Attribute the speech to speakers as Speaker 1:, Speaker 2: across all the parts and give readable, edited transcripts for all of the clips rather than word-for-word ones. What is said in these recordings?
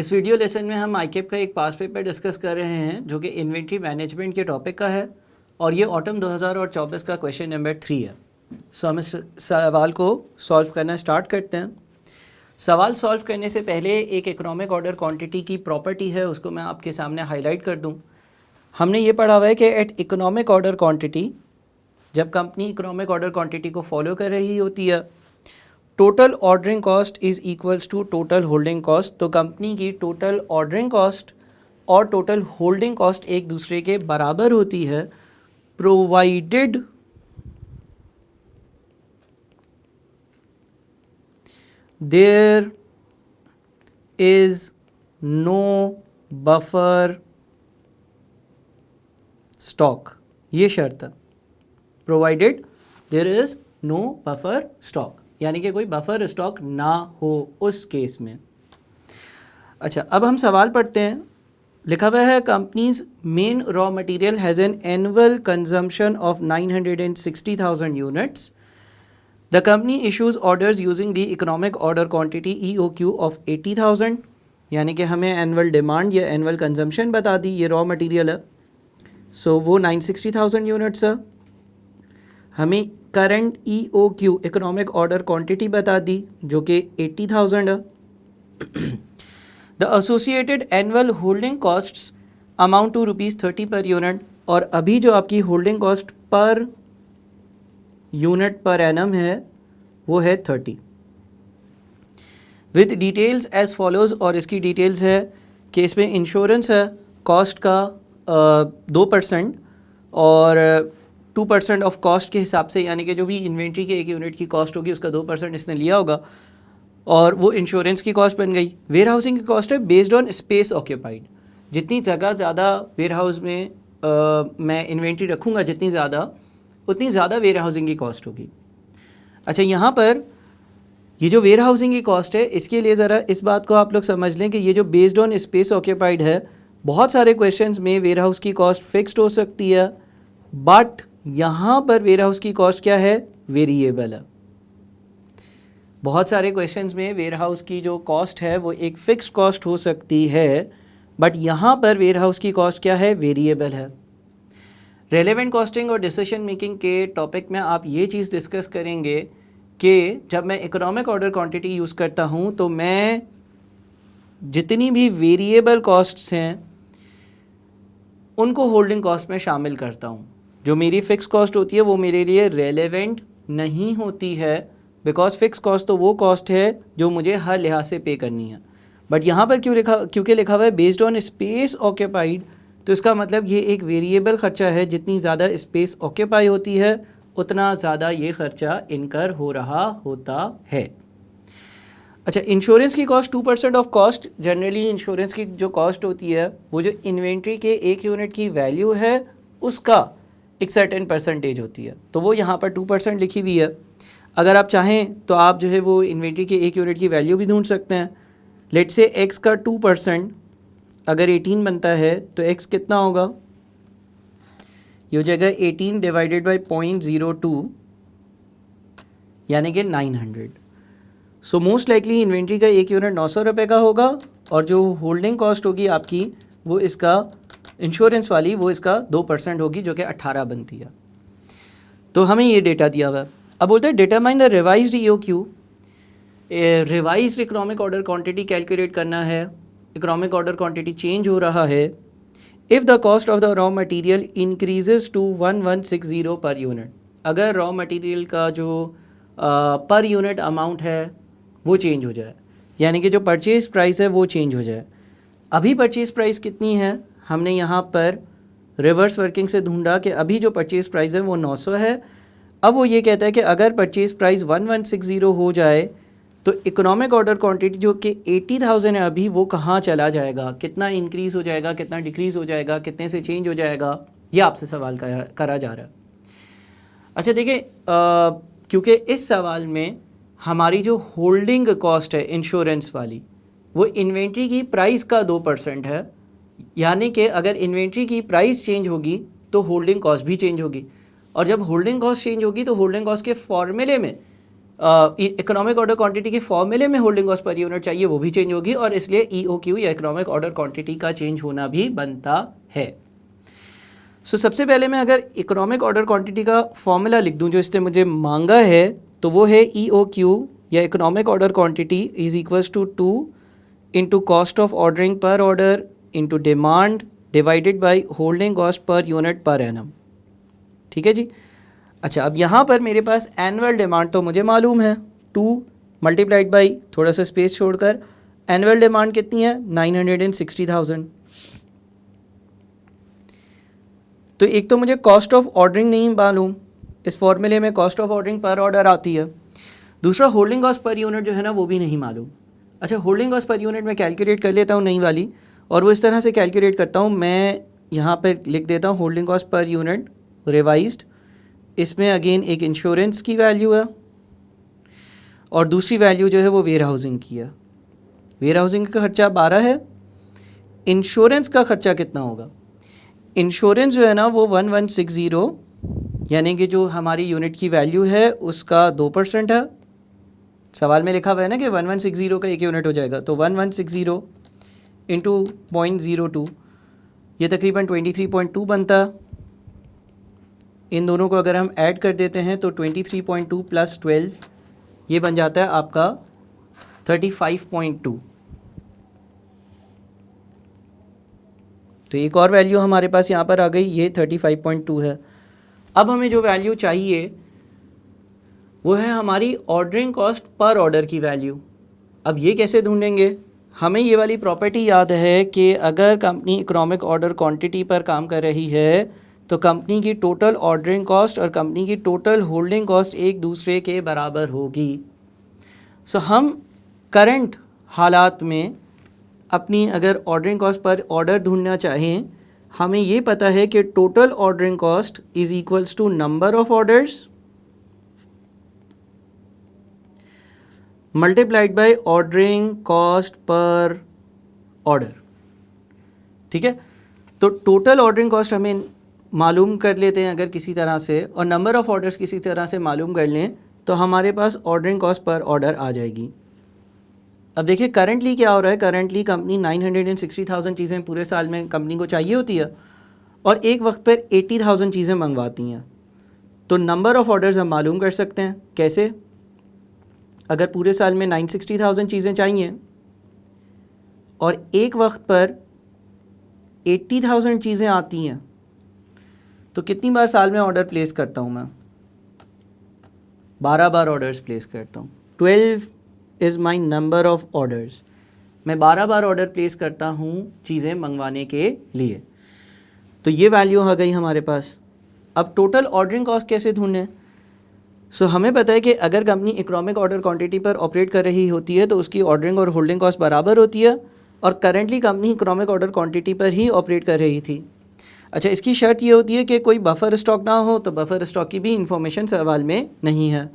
Speaker 1: इस video lesson में हम आईकेप का एक पास पेपर डिस्कस कर रहे हैं जो कि इन्वेंट्री मैनेजमेंट के टॉपिक का है और ये ऑटम 2024 का क्वेश्चन नंबर 3 है। सो हम इस सवाल को सॉल्व करना स्टार्ट करते हैं। सवाल सॉल्व करने से पहले एक इकोनॉमिक ऑर्डर क्वांटिटी की प्रॉपर्टी है, उसको मैं आपके सामने हाईलाइट कर दूं। हमने ये पढ़ा हुआ है कि एट इकोनॉमिक ऑर्डर क्वांटिटी, जब कंपनी इकोनॉमिक ऑर्डर क्वांटिटी को फॉलो कर रही होती है, total ordering cost is equals to total holding cost. तो कंपनी की टोटल ऑर्डरिंग कॉस्ट और टोटल होल्डिंग कॉस्ट एक दूसरे के बराबर होती है, provided there is no buffer stock. ये शर्त है, provided there is no buffer stock, यानी कि कोई बफर स्टॉक ना हो उस केस में। अच्छा, अब हम सवाल पढ़ते हैं। लिखा हुआ है companies main raw material has an annual consumption of 960,000 units. The company issues orders using the economic order quantity EOQ of 80,000, यानी कि हमें एनुअल डिमांड या एनुअल कंजम्पशन बता दी, ये रॉ मटेरियल है। सो वो 960,000 यूनिट्स है। हमें current EOQ economic order quantity बता दी जो कि 80,000 है। The associated annual holding costs amount to ₹30 per unit, और अभी जो आपकी holding cost per unit per annum है वो है 30। विद डिटेल्स एज फॉलोज, और इसकी डिटेल्स है कि इसमें इंश्योरेंस है कॉस्ट का 2% और 2% ऑफ कॉस्ट के हिसाब से, यानी कि जो भी इन्वेंट्री के एक यूनिट की कॉस्ट होगी उसका 2% इसने लिया होगा और वो इंश्योरेंस की कॉस्ट बन गई। वेयर हाउसिंग की कॉस्ट है बेस्ड ऑन स्पेस ऑक्यूपाइड। जितनी जगह ज़्यादा वेयर हाउस में मैं इन्वेंट्री रखूँगा, जितनी ज़्यादा उतनी ज़्यादा वेयर हाउसिंग की कॉस्ट होगी। अच्छा, यहाँ पर ये जो वेयर हाउसिंग की कॉस्ट है, इसके लिए ज़रा इस बात को आप लोग समझ लें कि ये जो बेस्ड ऑन स्पेस ऑक्यूपाइड है, बहुत सारे क्वेश्चंस में वेयर हाउस की कॉस्ट फिक्स्ड हो सकती है, बट यहाँ पर वेयर हाउस की कॉस्ट क्या है, वेरिएबल है। बहुत सारे क्वेश्चंस में वेयर हाउस की जो कॉस्ट है वो एक फिक्स्ड कॉस्ट हो सकती है, बट यहाँ पर वेयर हाउस की कॉस्ट क्या है, वेरिएबल है। रेलेवेंट कॉस्टिंग और डिसीजन मेकिंग के टॉपिक में आप ये चीज़ डिस्कस करेंगे कि जब मैं इकोनॉमिक ऑर्डर क्वांटिटी यूज़ करता हूँ तो मैं जितनी भी वेरिएबल कॉस्ट्स हैं उनको होल्डिंग कॉस्ट में शामिल करता हूँ। जो मेरी फ़िक्स कॉस्ट होती है वो मेरे लिए रेलेवेंट नहीं होती है, बिकॉज फ़िक्स कॉस्ट तो वो कॉस्ट है जो मुझे हर लिहाज से पे करनी है। बट यहाँ पर क्योंकि लिखा हुआ है बेस्ड ऑन स्पेस ऑक्यूपाइड, तो इसका मतलब ये एक वेरिएबल ख़र्चा है। जितनी ज़्यादा स्पेस ऑक्यूपाई होती है उतना ज़्यादा ये ख़र्चा इनकर हो रहा होता है। अच्छा, इंश्योरेंस की cost 2% of cost. Generally insurance की जो कॉस्ट होती है वो जो इन्वेंट्री के एक यूनिट की वैल्यू है उसका एक सर्टेन परसेंटेज होती है, तो वो यहाँ पर 2% लिखी हुई है। अगर आप चाहें तो आप जो है वो इन्वेंट्री के एक यूनिट की वैल्यू भी ढूंढ सकते हैं। लेट्स से x का 2% अगर 18 बनता है तो x कितना होगा, ये हो जाएगा 18 डिवाइडेड बाई 0.02, यानी कि 900। सो मोस्ट लाइकली इन्वेंट्री का एक यूनिट 900 रुपये का होगा और जो होल्डिंग कॉस्ट होगी आपकी वो इसका इंश्योरेंस वाली वो इसका 2% होगी जो कि 18 बनती है। तो हमें ये डेटा दिया हुआ है। अब बोलते हैं determine the revised EOQ। Revised economic order quantity calculate करना है। इकोनॉमिक ऑर्डर क्वांटिटी चेंज हो रहा है if the cost of the raw material increases to 1160 per unit. अगर रॉ मटेरियल का जो पर यूनिट अमाउंट है वो चेंज हो जाए, यानी कि जो परचेज प्राइस है वो चेंज हो जाए। अभी परचेज प्राइस कितनी है, हमने यहाँ पर रिवर्स वर्किंग से ढूंढा कि अभी जो परचेज प्राइस है वो 900 है। अब वो ये कहता है कि अगर परचेज प्राइस 1160 हो जाए तो इकोनॉमिक ऑर्डर क्वांटिटी जो कि 80,000 है अभी, वो कहाँ चला जाएगा, कितना इंक्रीज़ हो जाएगा, कितना डिक्रीज़ हो जाएगा, कितने से चेंज हो जाएगा, ये आपसे सवाल करा जा रहा है। अच्छा देखिए, क्योंकि इस सवाल में हमारी जो होल्डिंग कॉस्ट है इंश्योरेंस वाली वो इन्वेंट्री की प्राइस का 2% है, यानी कि अगर इन्वेंट्री की प्राइस चेंज होगी तो होल्डिंग कॉस्ट भी चेंज होगी, और जब होल्डिंग कॉस्ट चेंज होगी तो होल्डिंग कॉस्ट के फॉर्मूले में इकोनॉमिक ऑर्डर क्वांटिटी के फॉर्मूले में होल्डिंग कॉस्ट पर यूनिट चाहिए, वो भी चेंज होगी, और इसलिए EOQ या इकोनॉमिक ऑर्डर क्वांटिटी का चेंज होना भी बनता है। सो सबसे पहले मैं अगर इकोनॉमिक ऑर्डर क्वांटिटी का फॉर्मूला लिख दूं जो इसने मुझे मांगा है, तो वो है EOQ या economic order quantity is equals to 2 into cost of ordering per order into demand divided by holding cost per unit per annum. ठीक है जी। अच्छा, अब यहाँ पर मेरे पास एनुअल डिमांड तो मुझे मालूम है 2 मल्टीप्लाइड बाई थोड़ा सा स्पेस छोड़कर एनुअल डिमांड कितनी है 960,000। तो एक तो मुझे कॉस्ट ऑफ ऑर्डरिंग नहीं मालूम, इस फॉर्मूले में cost of ordering per order आती है। दूसरा होल्डिंग कॉस्ट पर यूनिट जो है ना वो भी नहीं मालूम। अच्छा, होल्डिंग कॉस्ट पर यूनिट मैं कैलकुलेट कर लेता हूँ नई वाली, और वो इस तरह से कैलकुलेट करता हूँ, मैं यहाँ पर लिख देता हूँ holding cost per unit revised. इसमें अगेन एक इंश्योरेंस की वैल्यू है और दूसरी वैल्यू जो है वो वेयर हाउसिंग की है। वेयर हाउसिंग का खर्चा 12 है, इंश्योरेंस का खर्चा कितना होगा? इंश्योरेंस जो है ना वो 1160, यानी कि जो हमारी यूनिट की वैल्यू है उसका 2% है। सवाल में लिखा हुआ है ना कि 1160 का एक यूनिट हो जाएगा, तो 1160 इंटू 0.02 ये तकरीबन 23.2 बनता। इन दोनों को अगर हम ऐड कर देते हैं तो 23.2 प्लस 12 ये बन जाता है आपका 35.2। तो एक और वैल्यू हमारे पास यहाँ पर आ गई, ये 35.2 है। अब हमें जो वैल्यू चाहिए वो है हमारी ऑर्डरिंग कॉस्ट पर ऑर्डर की वैल्यू। अब ये कैसे ढूंढेंगे? हमें ये वाली प्रॉपर्टी याद है कि अगर कंपनी इकोनॉमिक ऑर्डर क्वांटिटी पर काम कर रही है तो कंपनी की टोटल ऑर्डरिंग कॉस्ट और कंपनी की टोटल होल्डिंग कॉस्ट एक दूसरे के बराबर होगी। सो हम करंट हालात में अपनी अगर ऑर्डरिंग कॉस्ट पर ऑर्डर ढूंढना चाहें, हमें ये पता है कि total ordering cost is equals to number of orders multiplied by ordering cost per order. ठीक है, तो टोटल ऑर्डरिंग कॉस्ट हमें मालूम कर लेते हैं अगर किसी तरह से, और नंबर ऑफ़ ऑर्डर्स किसी तरह से मालूम कर लें तो हमारे पास ऑर्डरिंग कॉस्ट पर ऑर्डर आ जाएगी। अब देखिए करंटली क्या हो रहा है, करंटली कंपनी 960,000 चीज़ें पूरे साल में कंपनी को चाहिए होती है और एक वक्त पर 80,000 चीज़ें मंगवाती हैं। तो नंबर ऑफ़ ऑर्डर्स हम मालूम कर सकते हैं कैसे? अगर पूरे साल में 960,000 चीज़ें चाहिए और एक वक्त पर 80,000 चीज़ें आती हैं, तो कितनी बार साल में ऑर्डर प्लेस करता हूँ मैं? 12 बार ऑर्डर्स प्लेस करता हूँ। 12 is my number of orders. मैं 12 बार ऑर्डर प्लेस करता हूँ चीज़ें मंगवाने के लिए। तो ये वैल्यू आ गई हमारे पास। अब टोटल ऑर्डरिंग कॉस्ट कैसे ढूंढें? सो हमें पता है कि अगर कंपनी इकोनॉमिक ऑर्डर क्वांटिटी पर ऑपरेट कर रही होती है तो उसकी ऑर्डरिंग और होल्डिंग कॉस्ट बराबर होती है, और currently company economic order quantity पर ही ऑपरेट कर रही थी। अच्छा, इसकी शर्त ये होती है कि कोई बफर स्टॉक ना हो, तो बफर स्टॉक की भी इंफॉर्मेशन सवाल में नहीं है।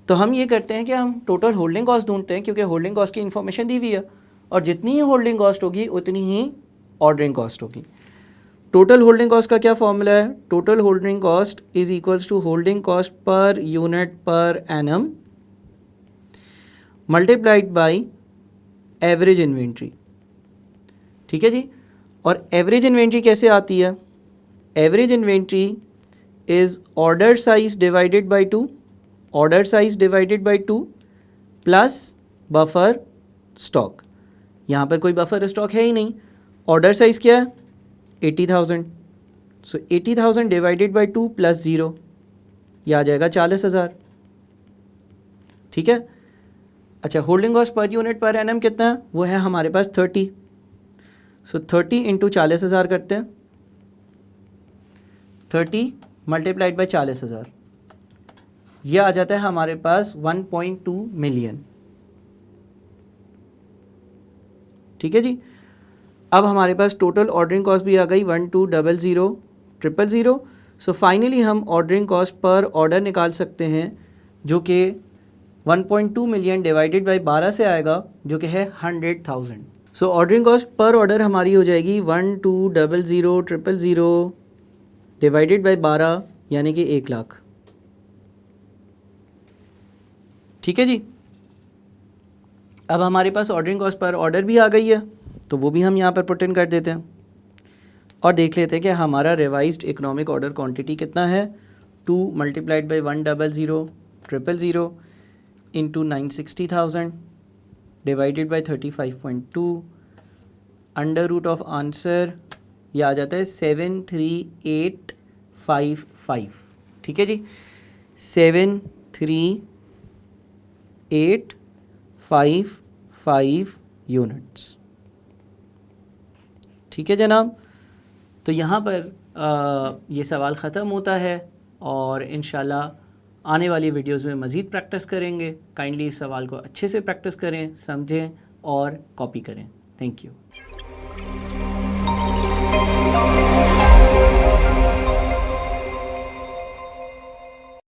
Speaker 1: तो हम ये करते हैं कि हम टोटल होल्डिंग कॉस्ट ढूंढते हैं, क्योंकि होल्डिंग कॉस्ट की इन्फॉर्मेशन दी हुई है, और जितनी ही होल्डिंग कॉस्ट होगी उतनी ही ऑर्डरिंग कॉस्ट होगी। टोटल होल्डिंग कॉस्ट का क्या फॉर्मूला है? Total holding cost is equals to holding cost per unit per annum multiplied by average inventory. ठीक है जी। और एवरेज इन्वेंट्री कैसे आती है? Average inventory is order size divided by 2, order size divided by 2 plus buffer stock. यहाँ पर कोई बफर स्टॉक है ही नहीं। ऑर्डर साइज क्या है? 80,000। सो 80,000 डिवाइडेड बाई 2 प्लस 0, यह आ जाएगा 40,000। ठीक है। अच्छा, holding cost per unit per annum कितना है? वो है हमारे पास 30। सो 30 इंटू 40,000 करते हैं, 30 मल्टीप्लाइड बाई 40,000, यह आ जाता है हमारे पास 1.2 मिलियन। ठीक है जी। अब हमारे पास टोटल ऑर्डरिंग कॉस्ट भी आ गई 1200,000। सो फाइनली हम ऑर्डरिंग कॉस्ट पर ऑर्डर निकाल सकते हैं जो कि 1.2 मिलियन डिवाइडेड बाई 12 से आएगा, जो कि है 100,000। सो ऑर्डरिंग कॉस्ट पर ऑर्डर हमारी हो जाएगी 1200,000 डिवाइडेड बाई 12, यानी कि 1 लाख। ठीक है जी। अब हमारे पास ऑर्डरिंग कॉस्ट पर ऑर्डर भी आ गई है, तो वो भी हम यहाँ पर पुट इन कर देते हैं और देख लेते हैं कि हमारा रिवाइज्ड इकोनॉमिक ऑर्डर क्वांटिटी कितना है। 2 multiplied by 100,000 into 960,000 divided by 35.2 under root of answer ये आ जाता है 73855। ठीक है जी, 73855 यूनिट्स। ठीक है जनाब, तो यहाँ पर ये सवाल ख़त्म होता है और इंशाल्लाह आने वाली वीडियोस में मज़ीद प्रैक्टिस करेंगे। काइंडली इस सवाल को अच्छे से प्रैक्टिस करें, समझें और कॉपी करें। Thank you.